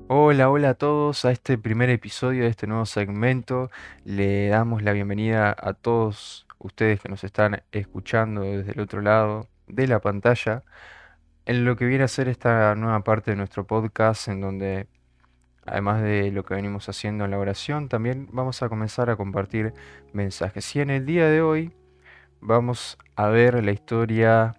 Hola, hola a todos a este primer episodio de este nuevo segmento. Le damos la bienvenida a todos ustedes que nos están escuchando desde el otro lado de la pantalla en lo que viene a ser esta nueva parte de nuestro podcast en donde, además de lo que venimos haciendo en la oración, también vamos a comenzar a compartir mensajes. Y en el día de hoy vamos a ver la historia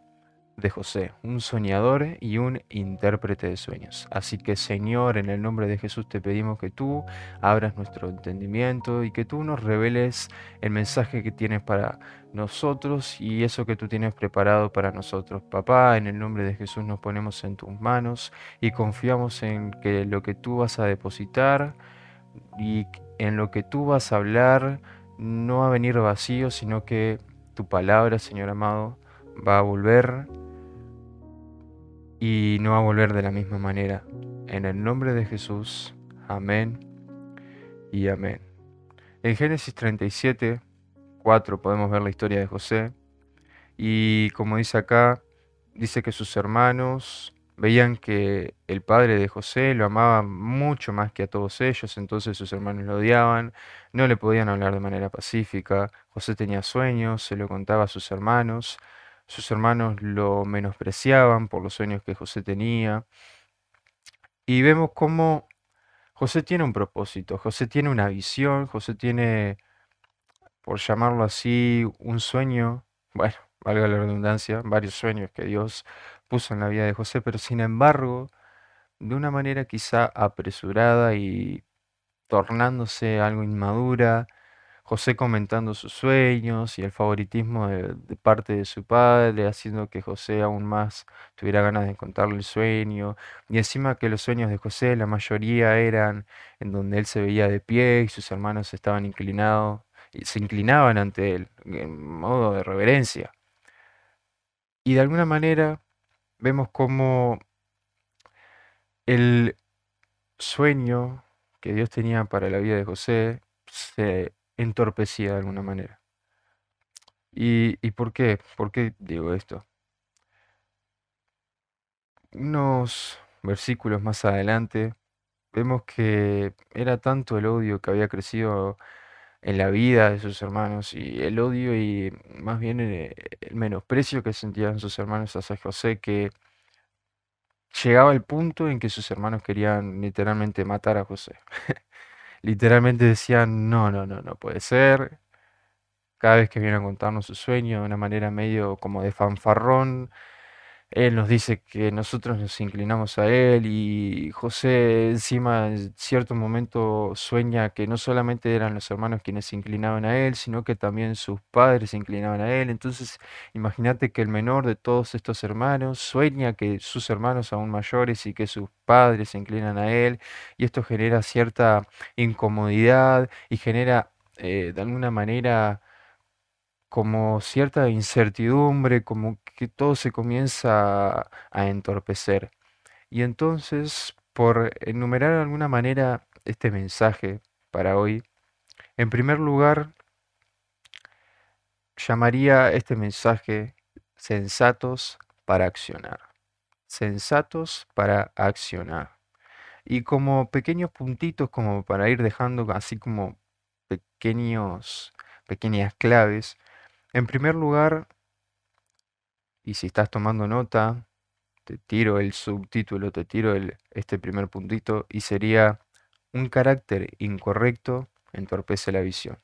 de José, un soñador y un intérprete de sueños. Así que Señor, en el nombre de Jesús te pedimos que tú abras nuestro entendimiento y que tú nos reveles el mensaje que tienes para nosotros y eso que tú tienes preparado para nosotros. Papá, en el nombre de Jesús nos ponemos en tus manos y confiamos en que lo que tú vas a depositar y en lo que tú vas a hablar no va a venir vacío, sino que tu palabra, Señor amado, va a volver y no va a volver de la misma manera. En el nombre de Jesús, amén y amén. En Génesis 37:4 podemos ver la historia de José y como dice acá, dice que sus hermanos veían que el padre de José lo amaba mucho más que a todos ellos, entonces sus hermanos lo odiaban, no le podían hablar de manera pacífica. José tenía sueños, se lo contaba a sus hermanos lo menospreciaban por los sueños que José tenía. Y vemos cómo José tiene un propósito, José tiene una visión, José tiene, por llamarlo así, un sueño, bueno, valga la redundancia, varios sueños que Dios puso en la vida de José, pero sin embargo, de una manera quizá apresurada y tornándose algo inmadura, José comentando sus sueños y el favoritismo de parte de su padre, haciendo que José aún más tuviera ganas de contarle el sueño. Y encima que los sueños de José, la mayoría eran en donde él se veía de pie y sus hermanos estaban inclinados y se inclinaban ante él en modo de reverencia. Y de alguna manera vemos cómo el sueño que Dios tenía para la vida de José se entorpecía de alguna manera. ¿Y por qué? ¿Por qué digo esto? Unos versículos más adelante vemos que era tanto el odio que había crecido en la vida de sus hermanos y el odio y más bien el menosprecio que sentían sus hermanos hacia José que llegaba el punto en que sus hermanos querían literalmente matar a José. Literalmente decían, no, no, no, no puede ser. Cada vez que viene a contarnos su sueño de una manera medio como de fanfarrón, él nos dice que nosotros nos inclinamos a él y José encima en cierto momento sueña que no solamente eran los hermanos quienes se inclinaban a él, sino que también sus padres se inclinaban a él. Entonces, imagínate que el menor de todos estos hermanos sueña que sus hermanos aún mayores y que sus padres se inclinan a él y esto genera cierta incomodidad y genera de alguna manera como cierta incertidumbre, como que todo se comienza a entorpecer. Y entonces, por enumerar de alguna manera este mensaje para hoy, en primer lugar, llamaría este mensaje sensatos para accionar. Sensatos para accionar. Y como pequeños puntitos, como para ir dejando así como pequeñas claves, en primer lugar, y si estás tomando nota, te tiro el subtítulo, te tiro este primer puntito y sería un carácter incorrecto entorpece la visión.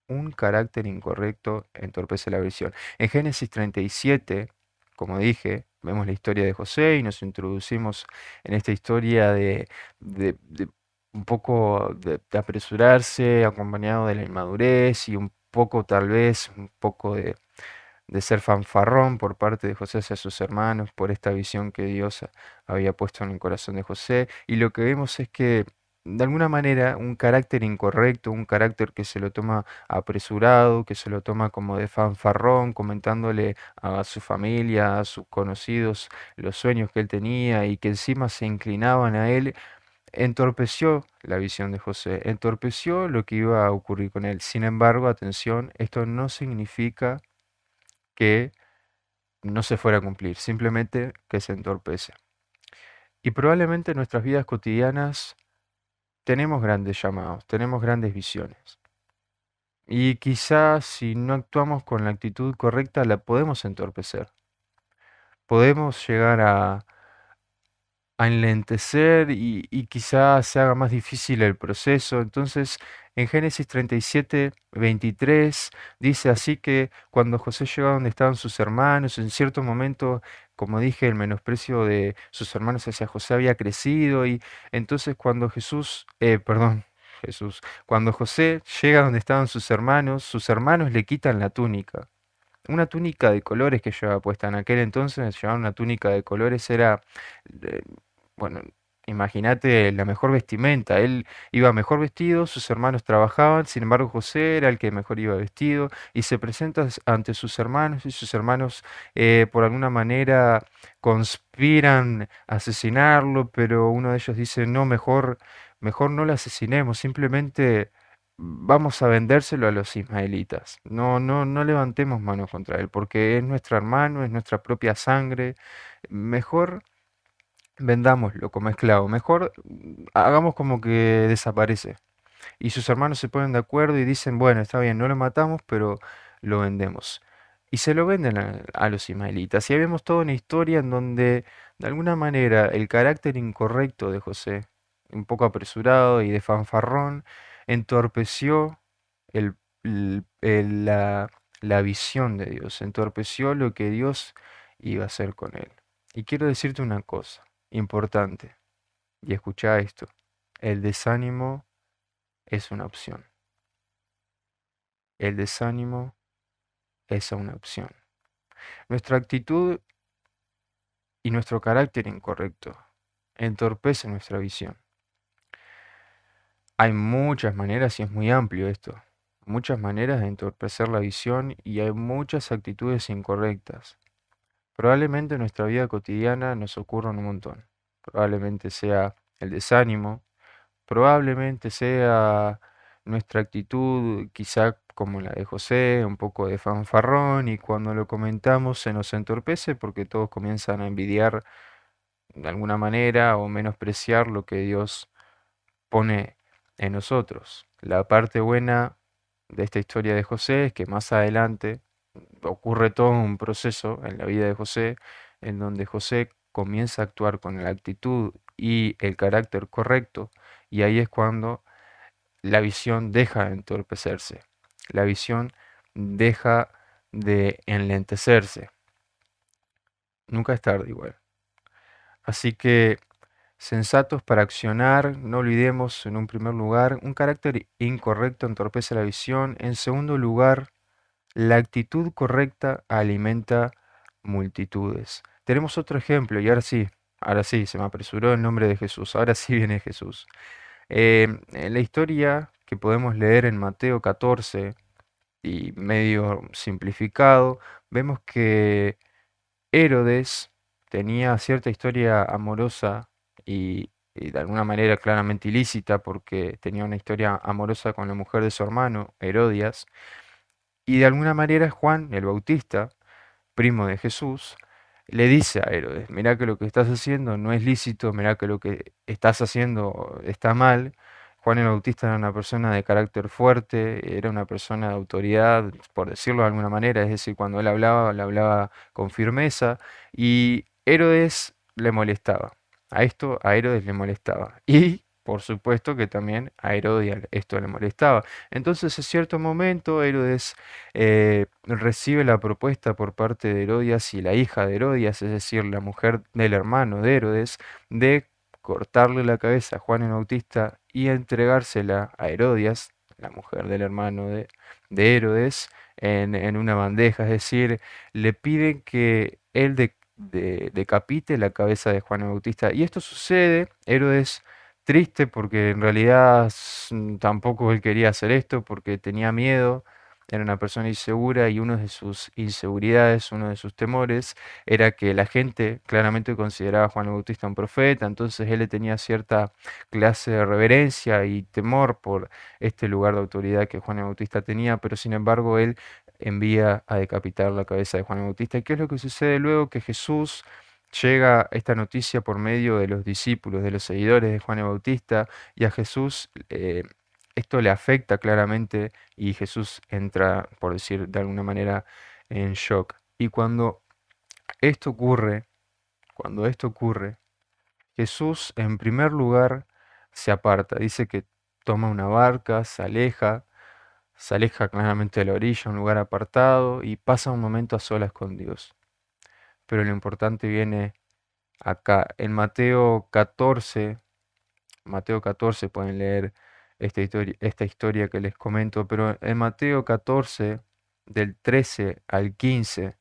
Un carácter incorrecto entorpece la visión. En Génesis 37, como dije, vemos la historia de José y nos introducimos en esta historia de un poco de apresurarse, acompañado de la inmadurez y un poco tal vez, un poco de ser fanfarrón por parte de José hacia sus hermanos, por esta visión que Dios había puesto en el corazón de José. Y lo que vemos es que, de alguna manera, un carácter incorrecto, un carácter que se lo toma apresurado, que se lo toma como de fanfarrón, comentándole a su familia, a sus conocidos, los sueños que él tenía y que encima se inclinaban a él, entorpeció la visión de José, entorpeció lo que iba a ocurrir con él. Sin embargo, atención, esto no significa que no se fuera a cumplir, simplemente que se entorpece. Y probablemente en nuestras vidas cotidianas tenemos grandes llamados, tenemos grandes visiones. Y quizás si no actuamos con la actitud correcta, la podemos entorpecer. Podemos llegar a enlentecer y quizás se haga más difícil el proceso. Entonces, en Génesis 37, 23 dice así que cuando José llegó a donde estaban sus hermanos, en cierto momento, como dije, el menosprecio de sus hermanos hacia José había crecido y entonces cuando cuando José llega donde estaban sus hermanos le quitan la túnica. Una túnica de colores que llevaba puesta en aquel entonces, llevar una túnica de colores era, eh, bueno, imagínate la mejor vestimenta. Él iba mejor vestido, sus hermanos trabajaban, sin embargo José era el que mejor iba vestido y se presenta ante sus hermanos y sus hermanos por alguna manera conspiran a asesinarlo, pero uno de ellos dice, no, mejor no lo asesinemos, simplemente vamos a vendérselo a los ismaelitas. No levantemos manos contra él, porque es nuestro hermano, es nuestra propia sangre. Mejor vendámoslo como esclavo. Mejor hagamos como que desaparece. Y sus hermanos se ponen de acuerdo y dicen, bueno, está bien, no lo matamos, pero lo vendemos. Y se lo venden a los ismaelitas. Y ahí vemos toda una historia en donde, de alguna manera, el carácter incorrecto de José, un poco apresurado y de fanfarrón, entorpeció el- la visión de Dios, entorpeció lo que Dios iba a hacer con él. Y quiero decirte una cosa importante, y escucha esto, el desánimo es una opción. El desánimo es una opción. Nuestra actitud y nuestro carácter incorrecto entorpece nuestra visión. Hay muchas maneras, y es muy amplio esto, muchas maneras de entorpecer la visión y hay muchas actitudes incorrectas. Probablemente en nuestra vida cotidiana nos ocurran un montón. Probablemente sea el desánimo, probablemente sea nuestra actitud quizá como la de José, un poco de fanfarrón, y cuando lo comentamos se nos entorpece porque todos comienzan a envidiar de alguna manera o menospreciar lo que Dios pone en nosotros. La parte buena de esta historia de José es que más adelante ocurre todo un proceso en la vida de José en donde José comienza a actuar con la actitud y el carácter correcto y ahí es cuando la visión deja de entorpecerse, la visión deja de enlentecerse. Nunca es tarde igual. Así que sensatos para accionar, no olvidemos en un primer lugar, un carácter incorrecto entorpece la visión. En segundo lugar, la actitud correcta alimenta multitudes. Tenemos otro ejemplo y ahora sí, se me apresuró el nombre de Jesús, ahora sí viene Jesús. En la historia que podemos leer en Mateo 14 y medio simplificado, vemos que Herodes tenía cierta historia amorosa y de alguna manera claramente ilícita porque tenía una historia amorosa con la mujer de su hermano, Herodias, y de alguna manera Juan el Bautista, primo de Jesús, le dice a Herodes, mirá que lo que estás haciendo no es lícito, mirá que lo que estás haciendo está mal. Juan el Bautista era una persona de carácter fuerte, era una persona de autoridad, por decirlo de alguna manera, es decir, cuando él hablaba, le hablaba con firmeza, y Herodes le molestaba. A esto a Herodes le molestaba. Y por supuesto que también a Herodia esto le molestaba. Entonces, en cierto momento, Herodes recibe la propuesta por parte de Herodias y la hija de Herodias, es decir, la mujer del hermano de Herodes, de cortarle la cabeza a Juan el Bautista y entregársela a Herodias, la mujer del hermano de Herodes, en una bandeja, es decir, le piden que él decapite la cabeza de Juan el Bautista. Y esto sucede, Herodes triste porque en realidad tampoco él quería hacer esto porque tenía miedo, era una persona insegura y una de sus inseguridades, uno de sus temores era que la gente claramente consideraba a Juan el Bautista un profeta, entonces él le tenía cierta clase de reverencia y temor por este lugar de autoridad que Juan el Bautista tenía, pero sin embargo él envía a decapitar la cabeza de Juan el Bautista. ¿Y qué es lo que sucede luego? Que Jesús llega esta noticia por medio de los discípulos, de los seguidores de Juan el Bautista, y a Jesús esto le afecta claramente y Jesús entra, por decir de alguna manera, en shock. Y esto ocurre, cuando esto ocurre, Jesús en primer lugar se aparta, dice que toma una barca, se aleja claramente de la orilla, un lugar apartado y pasa un momento a solas con Dios. Pero lo importante viene acá. En Mateo 14 pueden leer esta historia que les comento, pero en Mateo 14, del 13 al 15,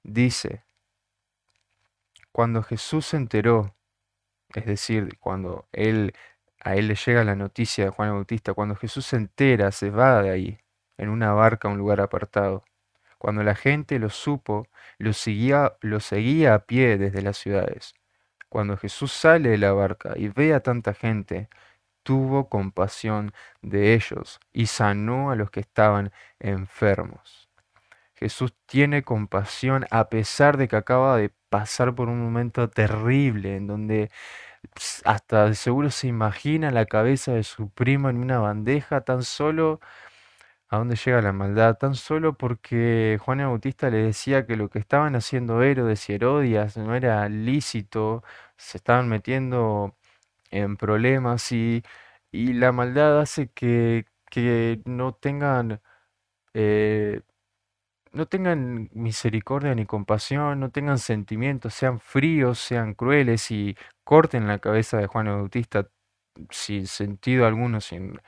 dice, cuando Jesús se enteró, es decir, a él le llega la noticia de Juan el Bautista, cuando Jesús se entera, se va de ahí, en una barca a un lugar apartado. Cuando la gente lo supo, lo seguía a pie desde las ciudades. Cuando Jesús sale de la barca y ve a tanta gente, tuvo compasión de ellos y sanó a los que estaban enfermos. Jesús tiene compasión a pesar de que acaba de pasar por un momento terrible en donde hasta de seguro se imagina la cabeza de su primo en una bandeja, tan solo a dónde llega la maldad, tan solo porque Juan el Bautista le decía que lo que estaban haciendo Herodes y Herodias no era lícito, se estaban metiendo en problemas y la maldad hace que eh, no tengan misericordia ni compasión, no tengan sentimientos, sean fríos, sean crueles y corten la cabeza de Juan el Bautista sin sentido alguno, sin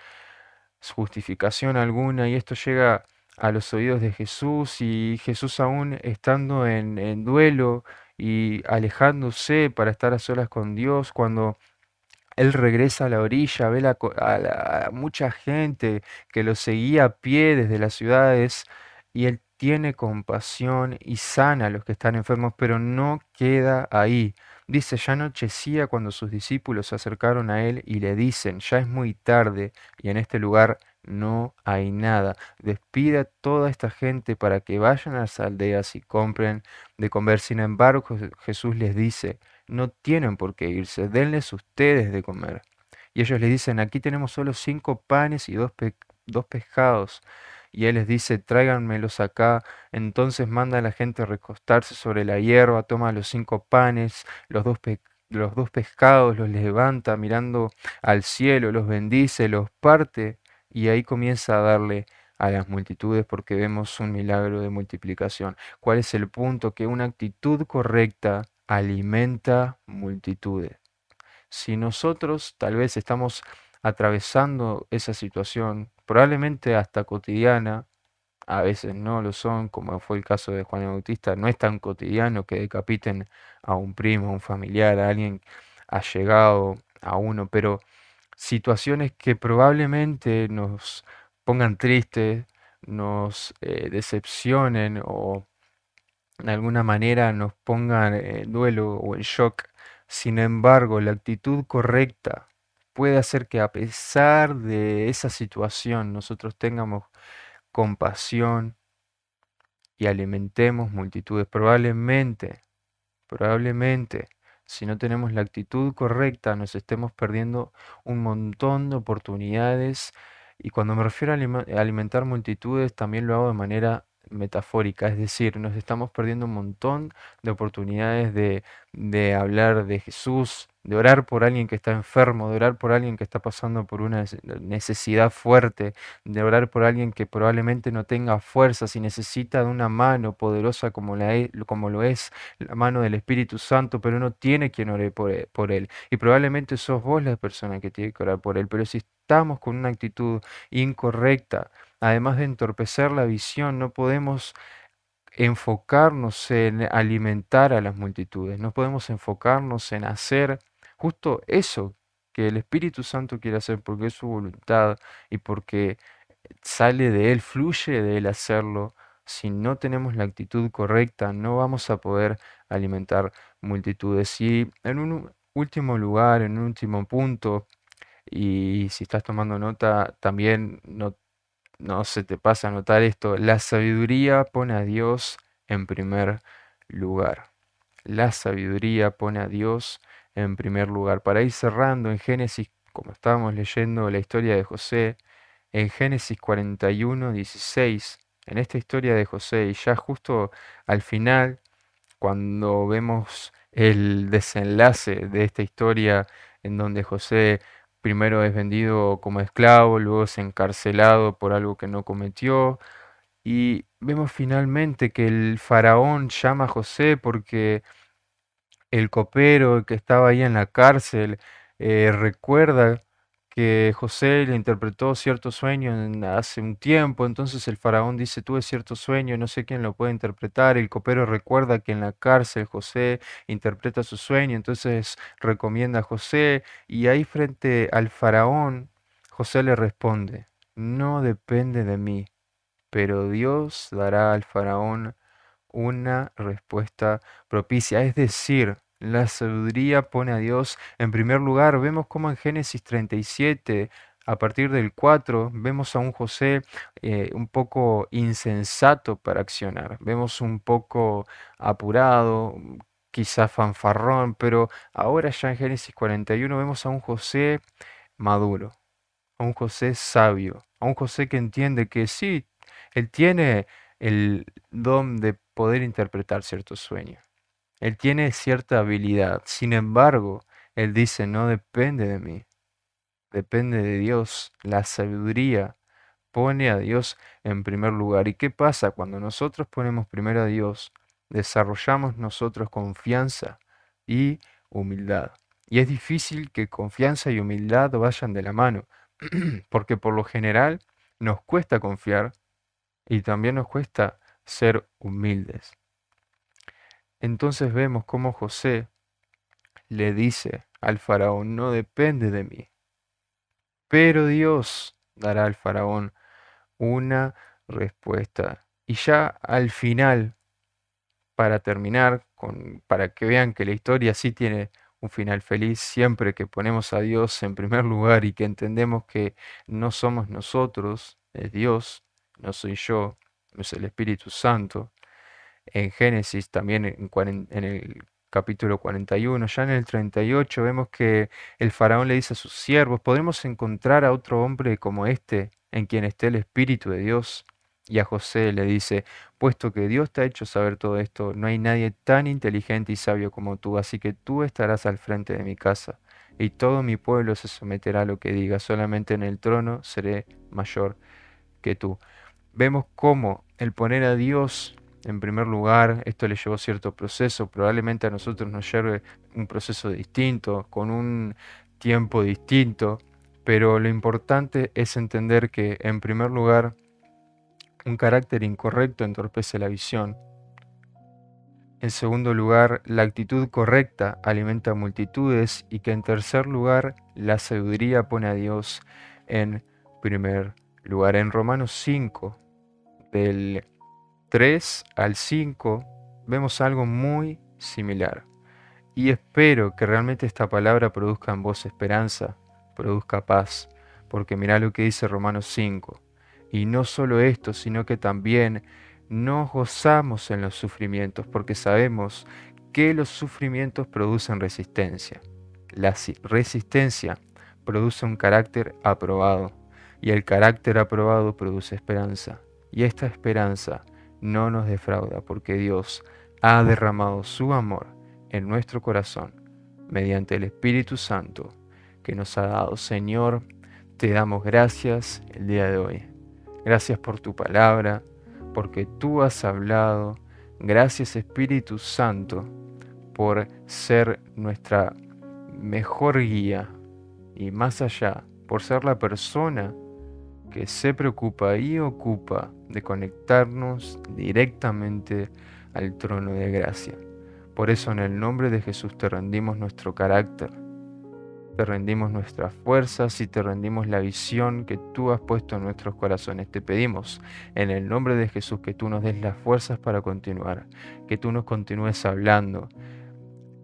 justificación alguna, y esto llega a los oídos de Jesús y Jesús aún estando en duelo y alejándose para estar a solas con Dios, cuando él regresa a la orilla, ve a mucha gente que lo seguía a pie desde las ciudades y él tiene compasión y sana a los que están enfermos, pero no queda ahí. Dice, ya anochecía cuando sus discípulos se acercaron a él y le dicen, ya es muy tarde y en este lugar no hay nada. Despide a toda esta gente para que vayan a las aldeas y compren de comer. Sin embargo, Jesús les dice, no tienen por qué irse, denles ustedes de comer. Y ellos les dicen, aquí tenemos solo 5 panes y dos pescados. Y él les dice, tráiganmelos acá. Entonces manda a la gente a recostarse sobre la hierba, toma los 5 panes, los dos pescados, los levanta mirando al cielo, los bendice, los parte y ahí comienza a darle a las multitudes porque vemos un milagro de multiplicación. ¿Cuál es el punto? Que una actitud correcta alimenta multitudes. Si nosotros tal vez estamos atravesando esa situación, probablemente hasta cotidiana, a veces no lo son, como fue el caso de Juan el Bautista, no es tan cotidiano que decapiten a un primo, a un familiar, a alguien allegado a uno, pero situaciones que probablemente nos pongan tristes, nos decepcionen o de alguna manera nos pongan en duelo o en shock. Sin embargo, la actitud correcta puede hacer que a pesar de esa situación nosotros tengamos compasión y alimentemos multitudes. Probablemente, si no tenemos la actitud correcta, nos estemos perdiendo un montón de oportunidades. Y cuando me refiero a alimentar multitudes, también lo hago de manera metafórica, es decir, nos estamos perdiendo un montón de oportunidades de hablar de Jesús, de orar por alguien que está enfermo, de orar por alguien que está pasando por una necesidad fuerte, de orar por alguien que probablemente no tenga fuerzas y necesita de una mano poderosa como lo es la mano del Espíritu Santo, pero no tiene quien ore por él. Y probablemente sos vos la persona que tiene que orar por él, pero si estamos con una actitud incorrecta, además de entorpecer la visión, no podemos enfocarnos en alimentar a las multitudes, no podemos enfocarnos en hacer justo eso que el Espíritu Santo quiere hacer porque es su voluntad y porque sale de Él, fluye de Él hacerlo. Si no tenemos la actitud correcta, no vamos a poder alimentar multitudes. Y en un último lugar, en un último punto, y si estás tomando nota, también no se te pasa a notar esto, la sabiduría pone a Dios en primer lugar. la sabiduría pone a Dios en primer lugar. Para ir cerrando en Génesis, como estábamos leyendo la historia de José, en Génesis 41:16, en esta historia de José, y ya justo al final, cuando vemos el desenlace de esta historia en donde José primero es vendido como esclavo, luego es encarcelado por algo que no cometió, y vemos finalmente que el faraón llama a José porque el copero que estaba ahí en la cárcel recuerda que José le interpretó cierto sueño hace un tiempo, entonces el faraón dice, tuve cierto sueño, no sé quién lo puede interpretar, el copero recuerda que en la cárcel José interpreta su sueño, entonces recomienda a José, y ahí frente al faraón, José le responde, no depende de mí, pero Dios dará al faraón una respuesta propicia. Es decir, la sabiduría pone a Dios en primer lugar. Vemos cómo en Génesis 37, a partir del 4, vemos a un José un poco insensato para accionar. Vemos un poco apurado, quizá fanfarrón, pero ahora ya en Génesis 41 vemos a un José maduro, a un José sabio, a un José que entiende que sí, él tiene el don de poder interpretar ciertos sueños. Él tiene cierta habilidad. Sin embargo, él dice, no depende de mí, depende de Dios. La sabiduría pone a Dios en primer lugar. ¿Y qué pasa cuando nosotros ponemos primero a Dios? Desarrollamos nosotros confianza y humildad. Y es difícil que confianza y humildad vayan de la mano, porque por lo general nos cuesta confiar y también nos cuesta ser humildes. Entonces vemos cómo José le dice al faraón, no depende de mí, pero Dios dará al faraón una respuesta. Y ya al final, para terminar, para que vean que la historia sí tiene un final feliz, siempre que ponemos a Dios en primer lugar y que entendemos que no somos nosotros, es Dios, no soy yo, no es el Espíritu Santo. En Génesis, también en el capítulo 41, ya en el 38 vemos que el faraón le dice a sus siervos, ¿podremos encontrar a otro hombre como este, en quien esté el Espíritu de Dios? Y a José le dice, puesto que Dios te ha hecho saber todo esto, no hay nadie tan inteligente y sabio como tú, así que tú estarás al frente de mi casa, y todo mi pueblo se someterá a lo que diga, solamente en el trono seré mayor que tú. Vemos cómo el poner a Dios en primer lugar, esto le llevó cierto proceso, probablemente a nosotros nos lleve un proceso distinto, con un tiempo distinto, pero lo importante es entender que en primer lugar, un carácter incorrecto entorpece la visión. En segundo lugar, la actitud correcta alimenta multitudes y que en tercer lugar, la sabiduría pone a Dios en primer lugar. En Romanos 5, del 3 al 5, vemos algo muy similar. Y espero que realmente esta palabra produzca en vos esperanza, produzca paz, porque mirá lo que dice Romanos 5. Y no solo esto, sino que también nos gozamos en los sufrimientos, porque sabemos que los sufrimientos producen resistencia. La resistencia produce un carácter aprobado, y el carácter aprobado produce esperanza. Y esta esperanza no nos defrauda, porque Dios ha derramado su amor en nuestro corazón mediante el Espíritu Santo que nos ha dado. Señor, te damos gracias el día de hoy. Gracias por tu palabra, porque tú has hablado. Gracias, Espíritu Santo, por ser nuestra mejor guía y más allá, por ser la persona que se preocupa y ocupa de conectarnos directamente al trono de gracia. Por eso en el nombre de Jesús te rendimos nuestro carácter, te rendimos nuestras fuerzas y te rendimos la visión que tú has puesto en nuestros corazones. Te pedimos en el nombre de Jesús que tú nos des las fuerzas para continuar, que tú nos continúes hablando.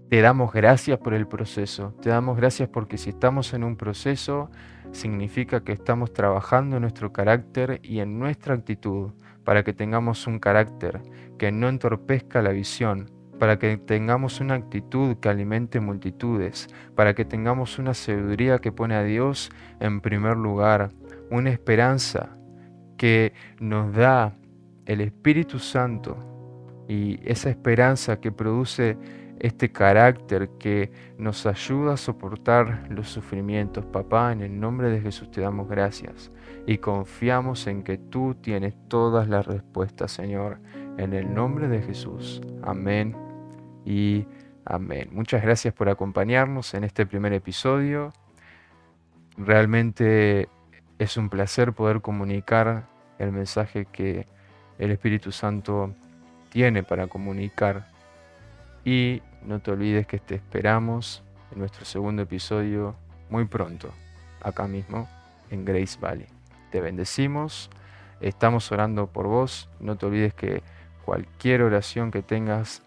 Te damos gracias por el proceso, te damos gracias porque si estamos en un proceso, significa que estamos trabajando en nuestro carácter y en nuestra actitud para que tengamos un carácter que no entorpezca la visión, para que tengamos una actitud que alimente multitudes, para que tengamos una sabiduría que pone a Dios en primer lugar, una esperanza que nos da el Espíritu Santo y esa esperanza que produce este carácter que nos ayuda a soportar los sufrimientos. Papá, en el nombre de Jesús te damos gracias y confiamos en que tú tienes todas las respuestas, Señor. En el nombre de Jesús. Amén y amén. Muchas gracias por acompañarnos en este primer episodio. Realmente es un placer poder comunicar el mensaje que el Espíritu Santo tiene para comunicar. Y no te olvides que te esperamos en nuestro segundo episodio muy pronto, acá mismo en Grace Valley. Te bendecimos, estamos orando por vos. No te olvides que cualquier oración que tengas,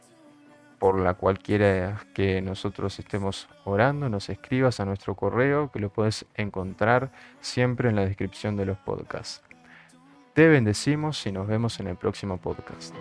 por la cualquiera que nosotros estemos orando, nos escribas a nuestro correo, que lo puedes encontrar siempre en la descripción de los podcasts. Te bendecimos y nos vemos en el próximo podcast.